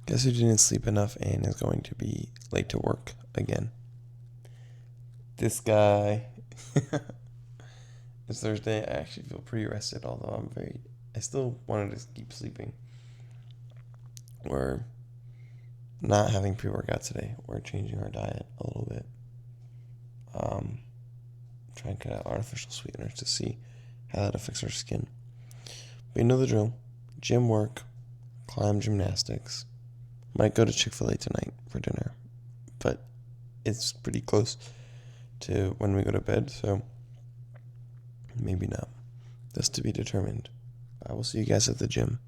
Guess who didn't sleep enough and is going to be late to work again? This guy. It's Thursday. I actually feel pretty rested, although I still wanted to keep sleeping. We're not having pre-workout today. We're changing our diet a little bit. Trying to cut out artificial sweeteners to see how that affects our skin. But you know the drill. Gym work, climb gymnastics. Might go to Chick-fil-A tonight for dinner. But it's pretty close to when we go to bed, so maybe not. That's to be determined. I will see you guys at the gym.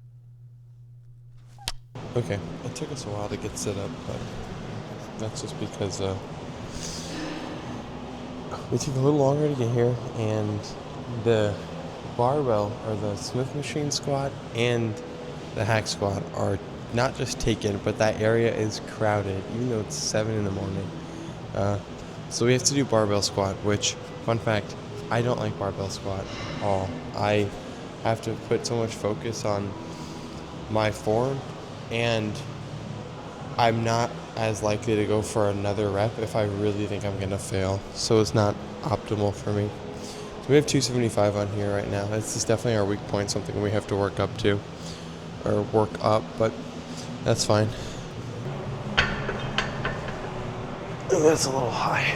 Okay, it took us a while to get set up, but that's just because we took a little longer to get here, and the barbell, or the Smith machine squat, and the hack squat are not just taken, but that area is crowded, even though it's 7 in the morning. So we have to do barbell squat, which, fun fact, I don't like barbell squat at all. I have to put so much focus on my form, and I'm not as likely to go for another rep if I really think I'm going to fail. So it's not optimal for me. So we have 275 on here right now. This is definitely our weak point, something we have to work up to, or work up, but that's fine. That's a little high.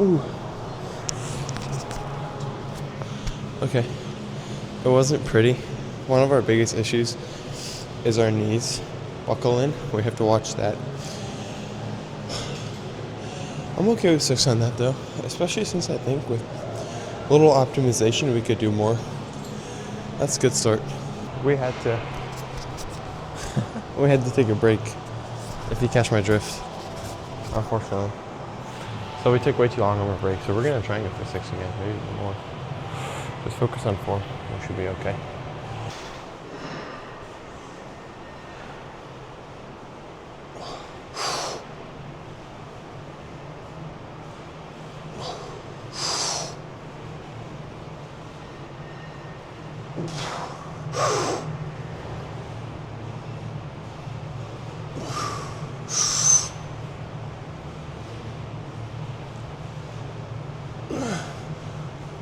Ooh. Okay. It wasn't pretty. One of our biggest issues is our knees buckle in. We have to watch that. I'm okay with 6 on that though, especially since I think with a little optimization we could do more. That's a good start. We had to take a break, if you catch my drift, unfortunately. So we took way too long on our break, so we're going to try and get for 6 again, maybe even more. Just focus on 4, we should be okay.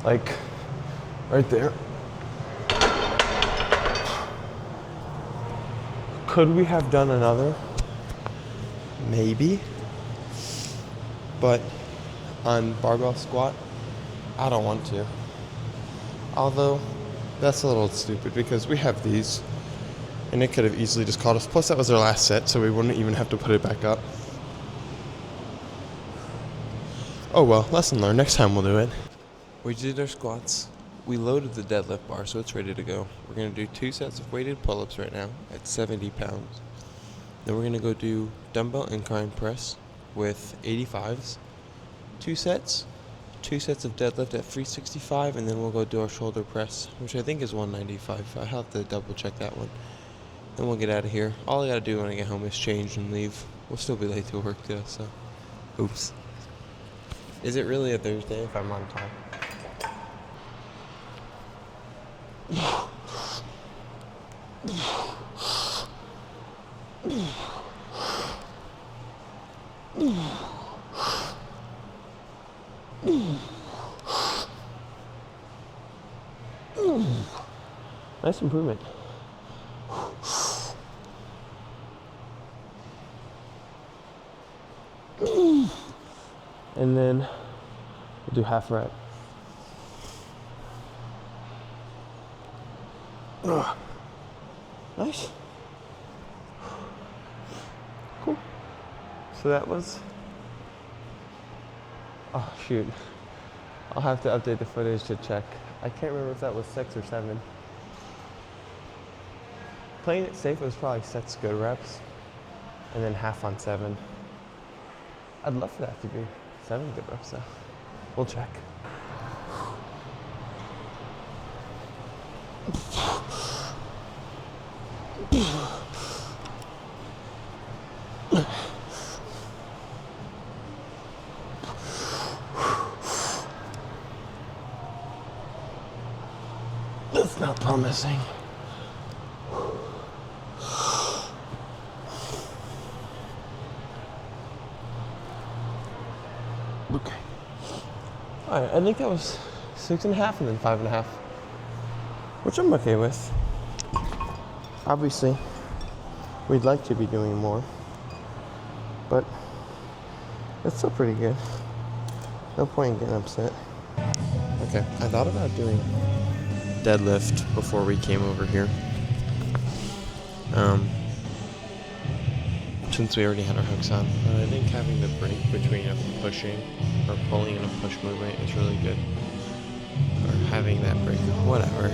Like, right there. Could we have done another? Maybe. But on barbell squat, I don't want to. Although, that's a little stupid because we have these, and it could have easily just caught us. Plus, that was our last set, so we wouldn't even have to put it back up. Oh well, lesson learned. Next time we'll do it. We did our squats. We loaded the deadlift bar, so it's ready to go. We're going to do 2 sets of weighted pull-ups right now at 70 pounds. Then we're going to go do dumbbell incline press with 85s. 2 sets. 2 sets of deadlift at 365, and then we'll go do our shoulder press, which I think is 195. I'll have to double check that one. Then we'll get out of here. All I got to do when I get home is change and leave. We'll still be late to work though, so oops. Is it really a Thursday if I'm on time? Nice improvement. And then we'll do half rep. Nice. So that was, oh shoot. I'll have to update the footage to check. I can't remember if that was 6 or 7. Playing it safe was probably 6 good reps and then half on 7. I'd love for that to be 7 good reps though. We'll check. That's not promising. Okay. Alright, I think that was 6.5 and then 5.5, which I'm okay with. Obviously, we'd like to be doing more, but it's still pretty good. No point in getting upset. Okay, I thought about doing deadlift before we came over here. Since we already had our hooks on, but I think having the break between a pushing or pulling and a push movement is really good. Or having that break, whatever.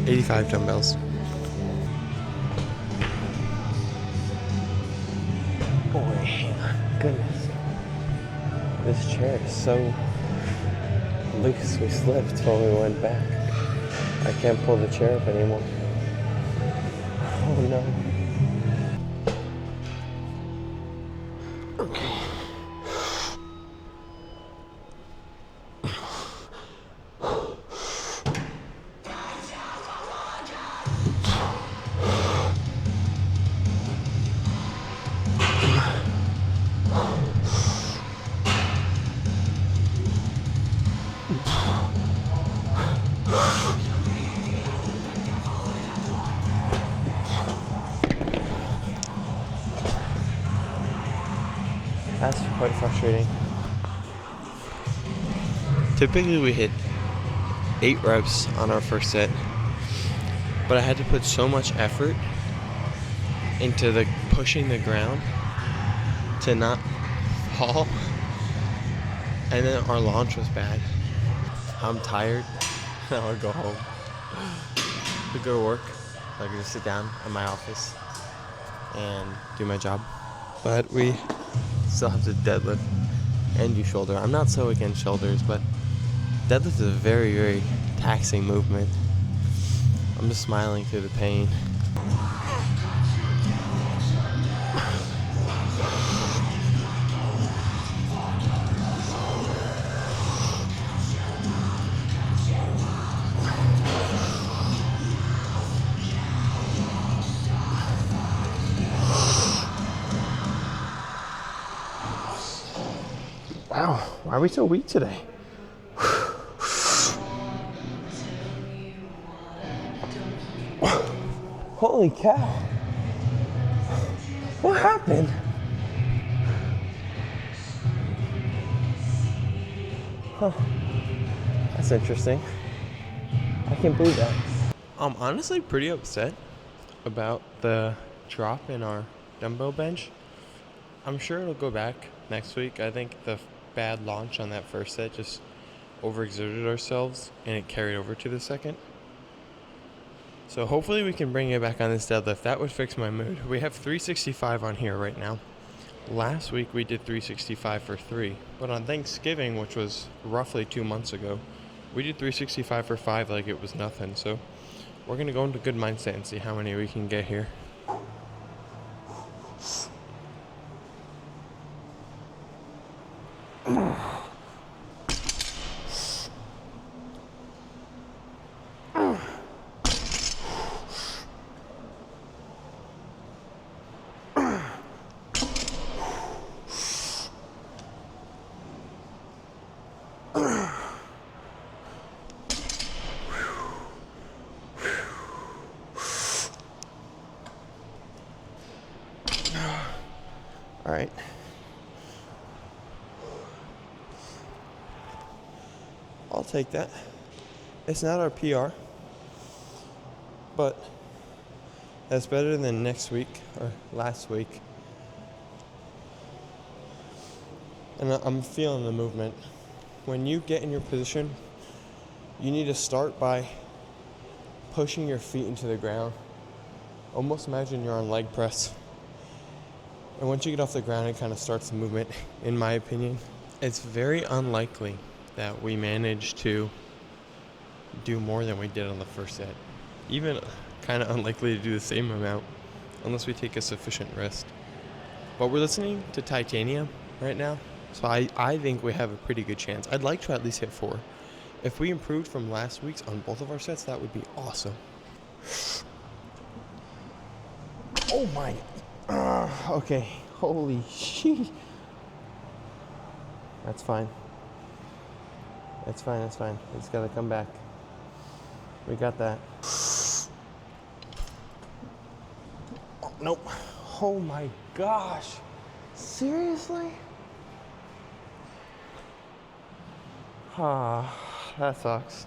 85 dumbbells. Boy, goodness. This chair is so loose. We slipped when we went back. I can't pull the chair up anymore. Oh no. Okay. That's quite frustrating. Typically we hit 8 reps on our first set, but I had to put so much effort into the pushing the ground to not fall, and then our launch was bad. I'm tired. I want to go home. To go to work. I can just sit down in my office and do my job. But we still have to deadlift and do shoulder. I'm not so against shoulders, but deadlift is a very, very taxing movement. I'm just smiling through the pain. Wow, why are we so weak today? Holy cow. What happened? Huh. That's interesting. I can't believe that. I'm honestly pretty upset about the drop in our dumbbell bench. I'm sure it'll go back next week. I think the bad launch on that first set just overexerted ourselves and it carried over to the second. So hopefully we can bring it back on this deadlift. That would fix my mood. We have 365 on here right now. Last week we did 365 for 3. But on Thanksgiving, which was roughly 2 months ago, we did 365 for 5 like it was nothing. So we're going to go into good mindset and see how many we can get here. All right. I'll take that. It's not our PR, but that's better than next week or last week. And I'm feeling the movement. When you get in your position, you need to start by pushing your feet into the ground. Almost imagine you're on leg press. And once you get off the ground, it kind of starts the movement, in my opinion. It's very unlikely that we manage to do more than we did on the first set. Even kind of unlikely to do the same amount unless we take a sufficient rest. But we're listening to Titanium right now, so I think we have a pretty good chance. I'd like to at least hit 4. If we improved from last week's on both of our sets, that would be awesome. Oh my. Okay. Holy shit. That's fine. That's fine. It's gotta come back. We got that. Oh, nope. Oh my gosh. Seriously? Ah, that sucks.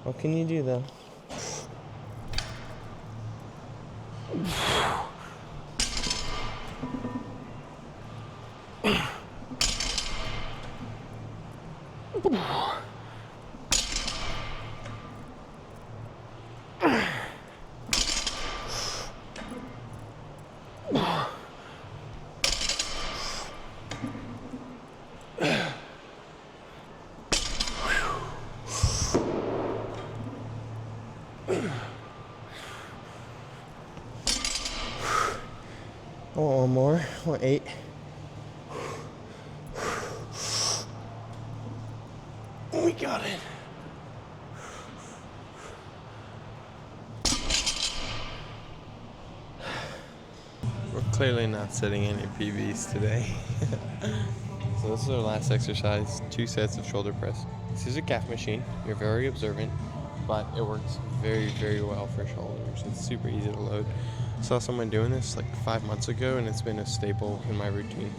What can you do though? I want one more. I want 8. We got it. We're clearly not setting any PBs today. So this is our last exercise, 2 sets of shoulder press. This is a calf machine. You're very observant, but it works very, very well for shoulders. It's super easy to load. Saw someone doing this like 5 months ago, and it's been a staple in my routine.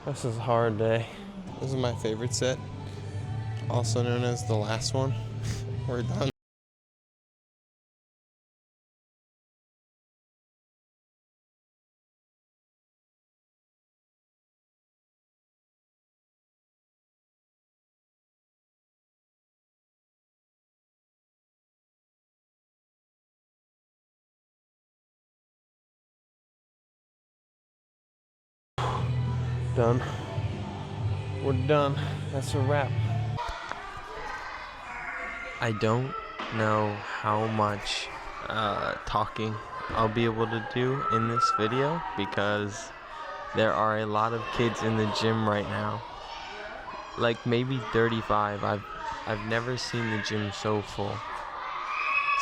This is a hard day. This is my favorite set, also known as the last one. We're done. Done. We're done. That's a wrap. I don't know how much talking I'll be able to do in this video because there are a lot of kids in the gym right now. Like maybe 35. I've never seen the gym so full.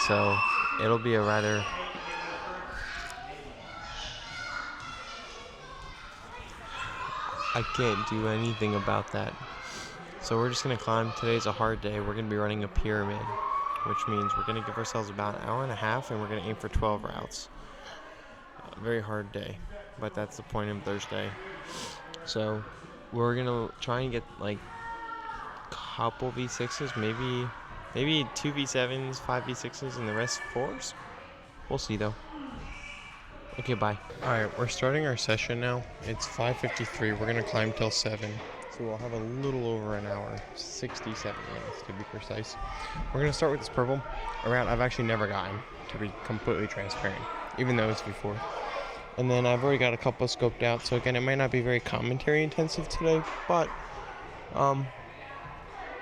So it'll be a rather I can't do anything about that. So we're just gonna climb. Today's a hard day. We're gonna be running a pyramid, which means we're gonna give ourselves about an hour and a half and we're gonna aim for 12 routes. Very hard day, but that's the point of Thursday. So we're gonna try and get like a couple V6s, maybe 2 V7s, 5 V6s, and the rest 4s. We'll see though. Okay, bye. Alright, we're starting our session now. It's 5:53. We're gonna climb till 7. So we'll have a little over an hour, 67 minutes to be precise. We're gonna start with this purple, a route I've actually never gotten, to be completely transparent, even though it's V4. And then I've already got a couple scoped out, so again, it might not be very commentary intensive today, but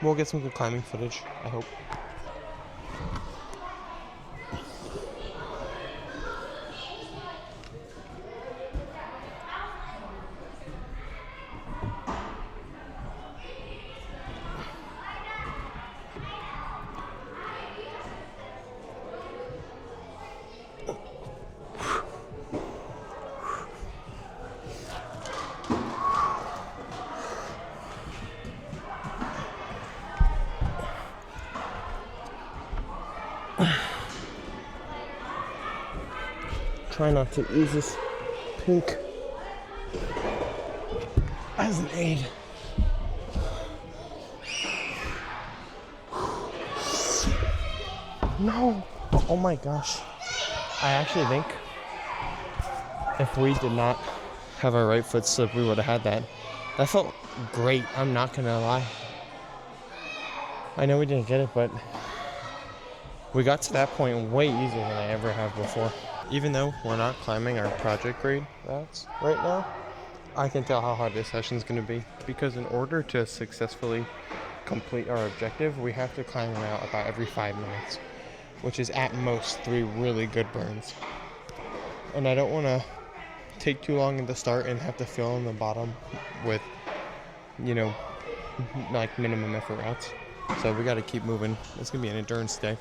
we'll get some good climbing footage, I hope. try not to use this pink as an aid. No! Oh my gosh. I actually think if we did not have our right foot slip, we would have had that. That felt great, I'm not gonna lie. I know we didn't get it, but we got to that point way easier than I ever have before. Even though we're not climbing our project grade routes right now, I can tell how hard this session is going to be, because in order to successfully complete our objective, we have to climb a route about every 5 minutes, which is at most 3 really good burns. And I don't want to take too long at the start and have to fill in the bottom with, you know, like minimum effort routes. So we got to keep moving. It's going to be an endurance day.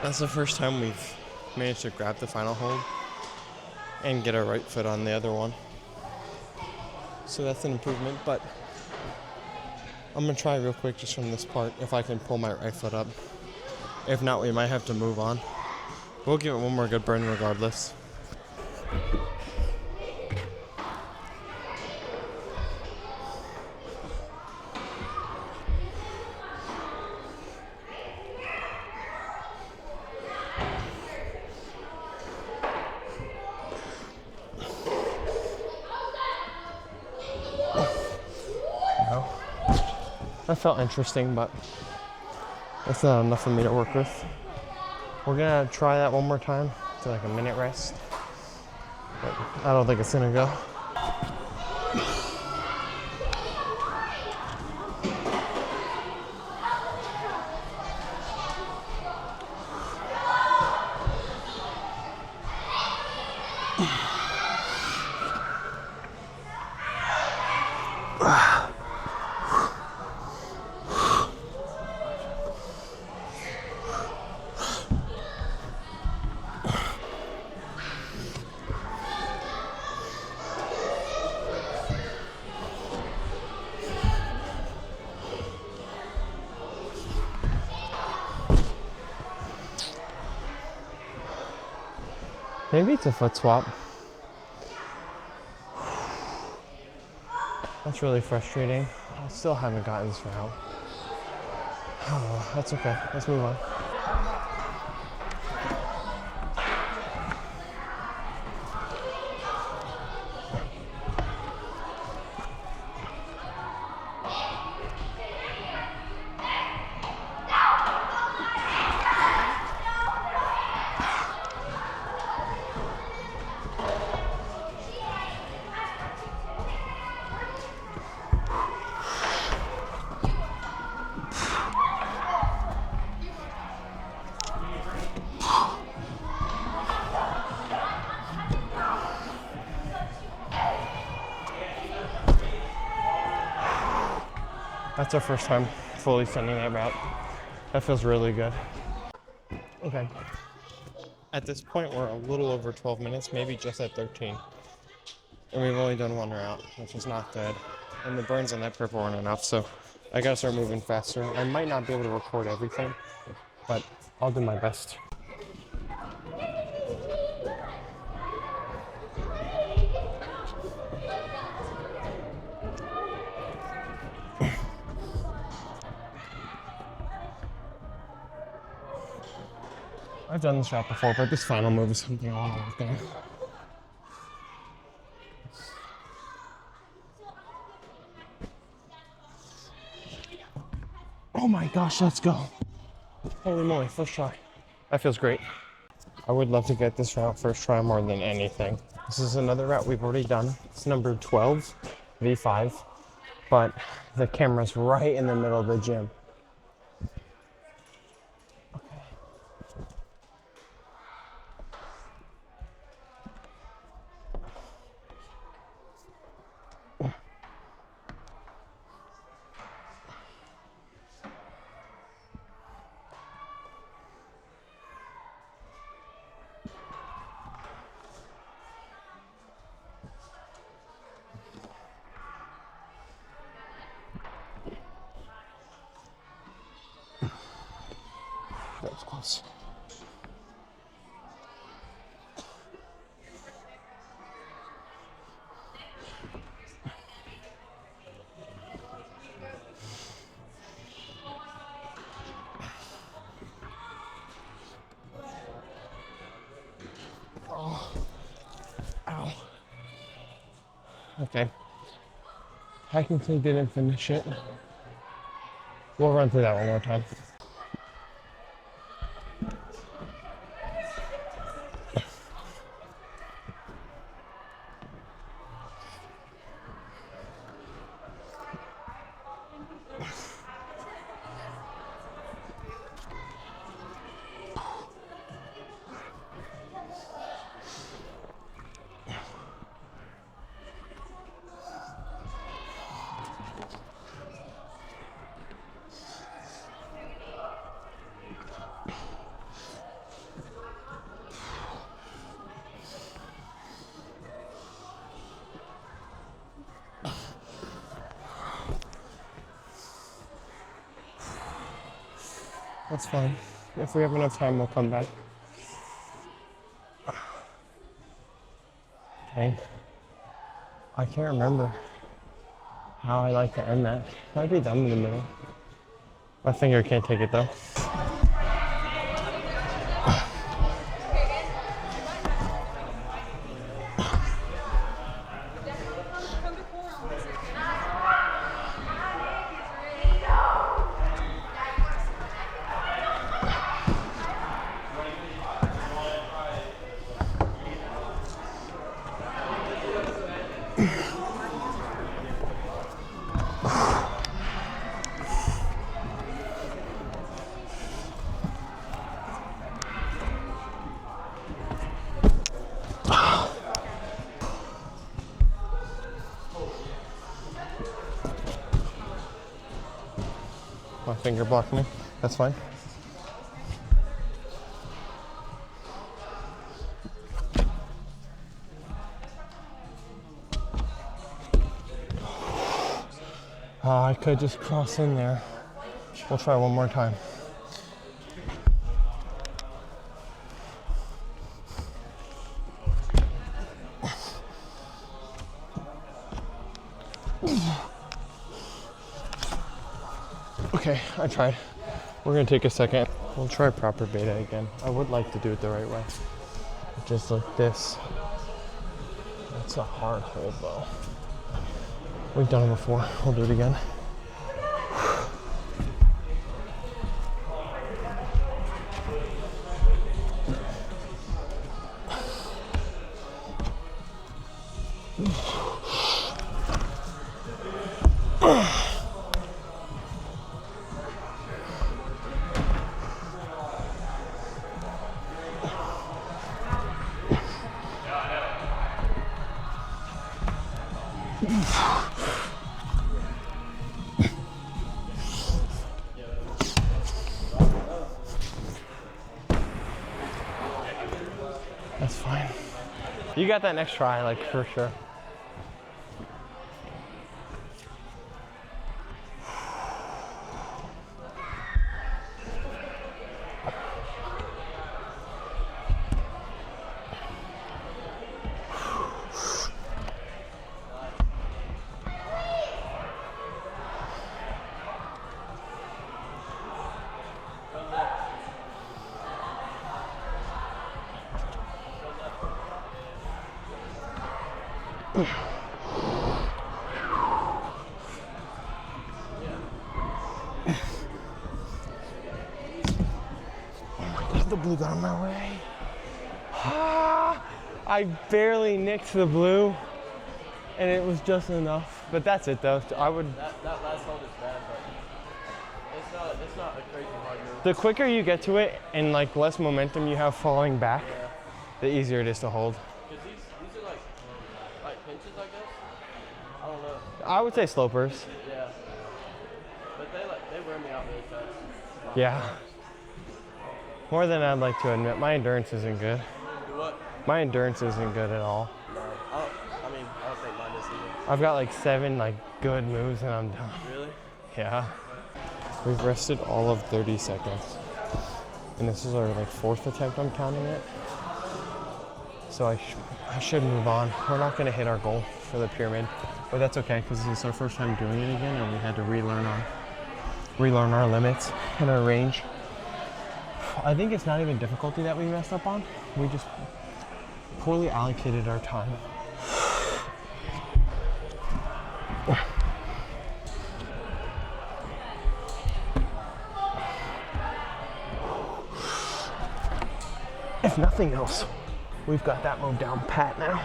That's the first time we've managed to grab the final hold and get our right foot on the other one. So that's an improvement, but I'm gonna try real quick just from this part if I can pull my right foot up. If not, we might have to move on. We'll give it one more good burn regardless. That felt interesting, but that's not enough for me to work with. We're gonna try that one more time to like a minute rest, but I don't think it's gonna go. Maybe it's a foot swap. That's really frustrating. I still haven't gotten this route. Oh, that's okay. Let's move on. That's our first time fully sending that route. That feels really good. Okay. At this point, we're a little over 12 minutes, maybe just at 13. And we've only done one route, which is not good. And the burns on that purple aren't enough, so I gotta start moving faster. I might not be able to record everything, but I'll do my best. I've done this route before, but this final move is something I want to work on. Oh my gosh, let's go. Holy moly, first try. That feels great. I would love to get this route first try more than anything. This is another route we've already done. It's number 12, V5, but the camera's right in the middle of the gym. That was close. Oh. Ow. Okay. Technically didn't finish it. We'll run through that one more time. That's fine. If we have enough time, we'll come back. Okay. I can't remember how I like to end that. I'd be done in the middle. My finger can't take it though. My finger blocked me. That's fine. I could just cross in there. We'll try one more time. Okay, I tried. We're gonna take a second. We'll try proper beta again. I would like to do it the right way. Just like this. That's a hard hold though. We've done it before. We'll do it again. That's fine. You got that next try, like, for sure. Oh my God, the blue got in my way. I barely nicked the blue, and it was just enough. But that's it, though. I would. That last hold is bad, but it's not a crazy hard move. The quicker you get to it, and like less momentum you have falling back, the easier it is to hold. Because these are like pinches, I guess. I don't know. I would say slopers. Yeah. But they wear me out really fast. Yeah. More than I'd like to admit. My endurance isn't good. Do what? My endurance isn't good at all. I don't think mine is either. I've got like 7 like good moves and I'm done. Really? Yeah. We've rested all of 30 seconds. And this is our like 4th attempt, I'm counting it. So I should move on. We're not gonna hit our goal for the pyramid, but that's okay because this is our first time doing it again and we had to relearn our limits and our range. I think it's not even difficulty that we messed up on. We just poorly allocated our time. If nothing else, we've got that move down pat now.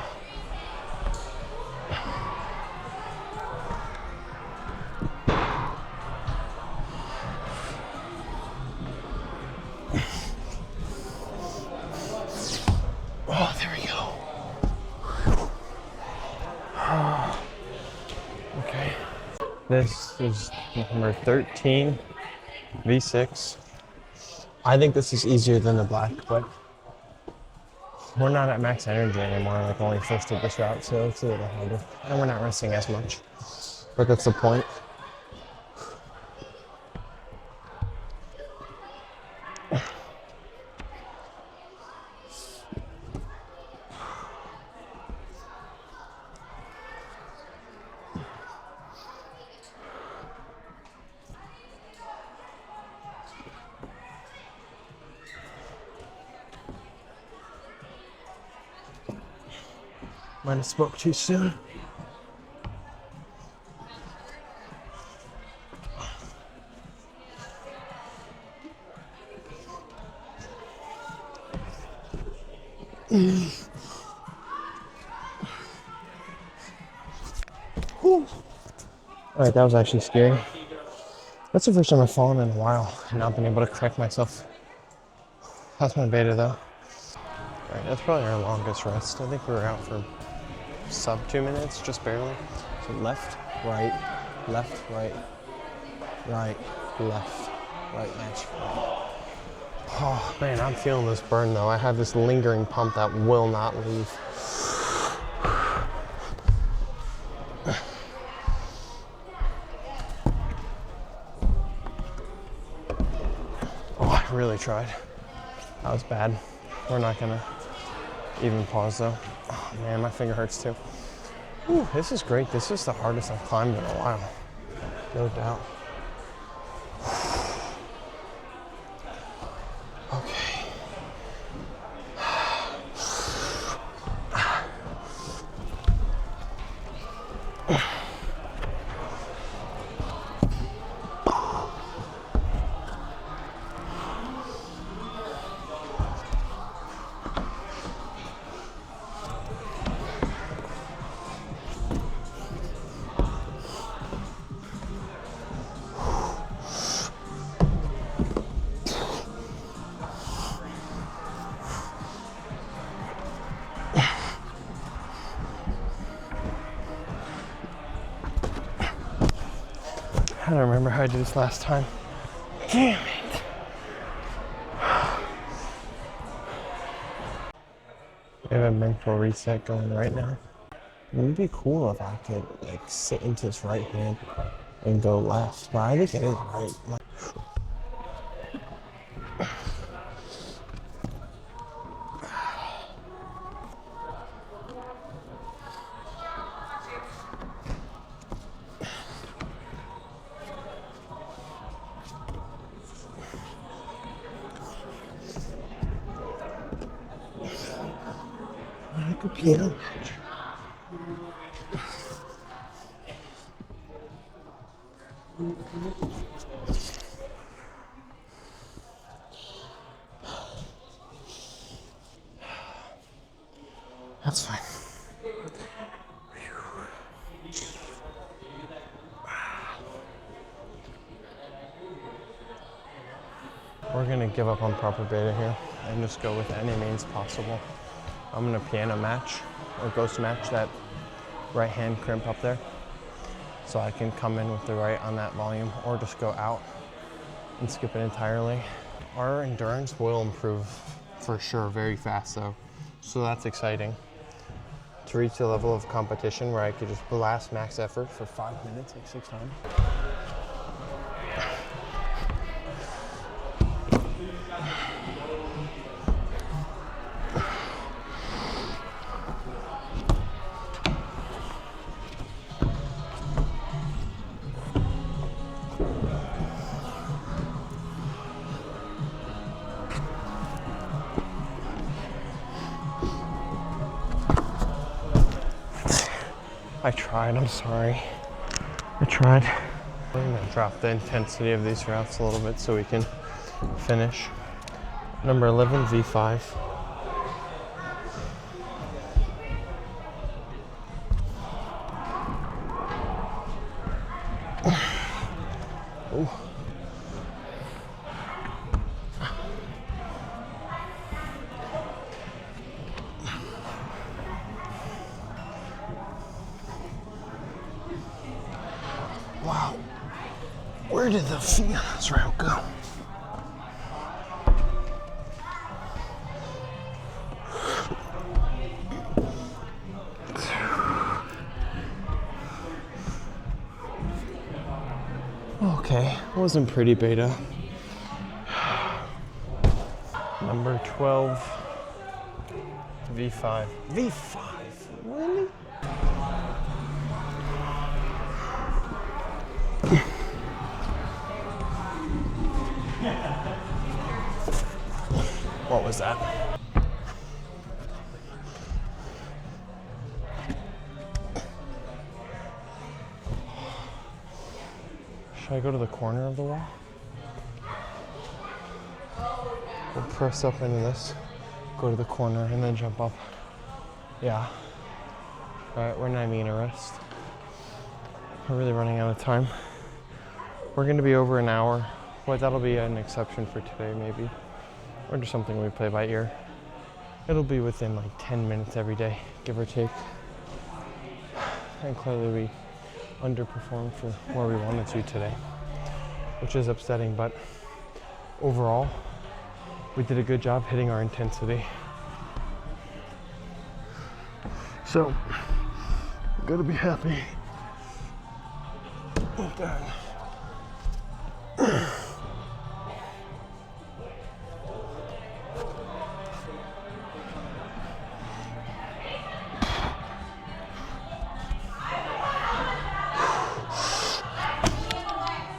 Oh, there we go. Okay. This is number 13, V6. I think this is easier than the black, but we're not at max energy anymore, like only first of this route, so it's a little harder. And we're not resting as much. But that's the point. Might have spoke too soon. All right, that was actually scary. That's the first time I've fallen in a while and not been able to correct myself. That's my beta though. All right, that's probably our longest rest. I think we were out for sub 2 minutes, just barely. So left, right, right, right, left, right, match. Oh man, I'm feeling this burn though. I have this lingering pump that will not leave. Oh, I really tried. That was bad. We're not gonna even pause though. Oh man, my finger hurts too. Whew, this is great. This is the hardest I've climbed in a while. No doubt. Okay. I don't remember how I did this last time. Damn it. We have a mental reset going right now. It would be cool if I could like sit into this right hand and go left, but I think it is right. Like, like a piano match. We're gonna give up on proper beta here and just go with any means possible. I'm gonna piano match or ghost match that right hand crimp up there, so I can come in with the right on that volume, or just go out and skip it entirely. Our endurance will improve for sure very fast though, so that's exciting. To reach the level of competition where I could just blast max effort for 5 minutes, like 6 times. I tried, I'm sorry. I tried. We're gonna drop the intensity of these routes a little bit so we can finish. Number 11, V5. Ooh. Wow, where did the feet on this route go? Okay, wasn't pretty beta. Number 12, V5. V5, really? What was that? Should I go to the corner of the wall? We'll press up into this, go to the corner, and then jump up. Yeah. Alright, we're 9 minutes rest. We're really running out of time. We're gonna be over an hour, but that'll be an exception for today maybe. Or just something we play by ear. It'll be within like 10 minutes every day, give or take. And clearly we underperformed for where we wanted to today, which is upsetting, but overall, we did a good job hitting our intensity. So, I'm gonna be happy with that.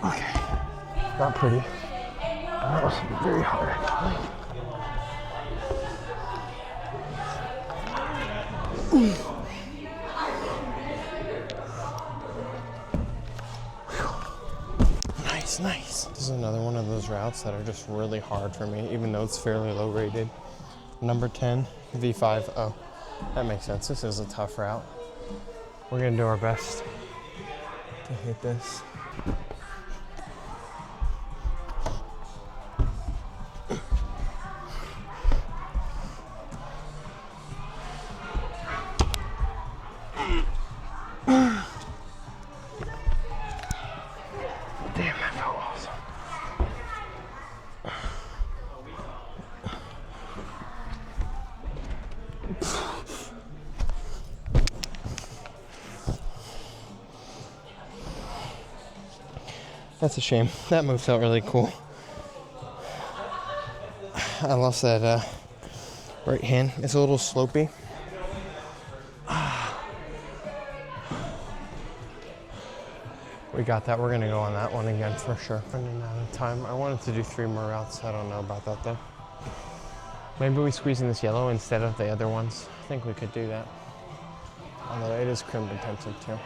Okay, not pretty. That was very hard actually. Nice, nice. This is another one of those routes that are just really hard for me, even though it's fairly low rated. Number 10, V5. Oh, that makes sense. This is a tough route. We're gonna do our best to hit this. Damn, that felt awesome. That's a shame. That move felt really cool. I lost that right hand. It's a little slopey. We got that. We're gonna go on that one again for sure. Running out of time. I wanted to do 3 more routes. I don't know about that though. Maybe we squeeze in this yellow instead of the other ones. I think we could do that. Although it is crimp intensive too.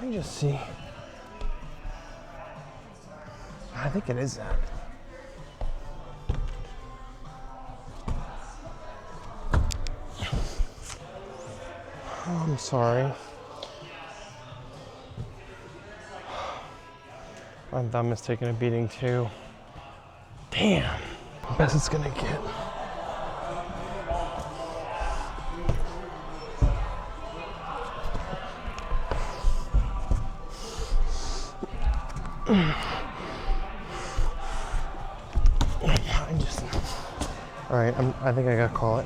Let me just see. I think it is that. I'm sorry. My thumb is taking a beating too. Damn. Best it's gonna get. All right, I think I gotta call it.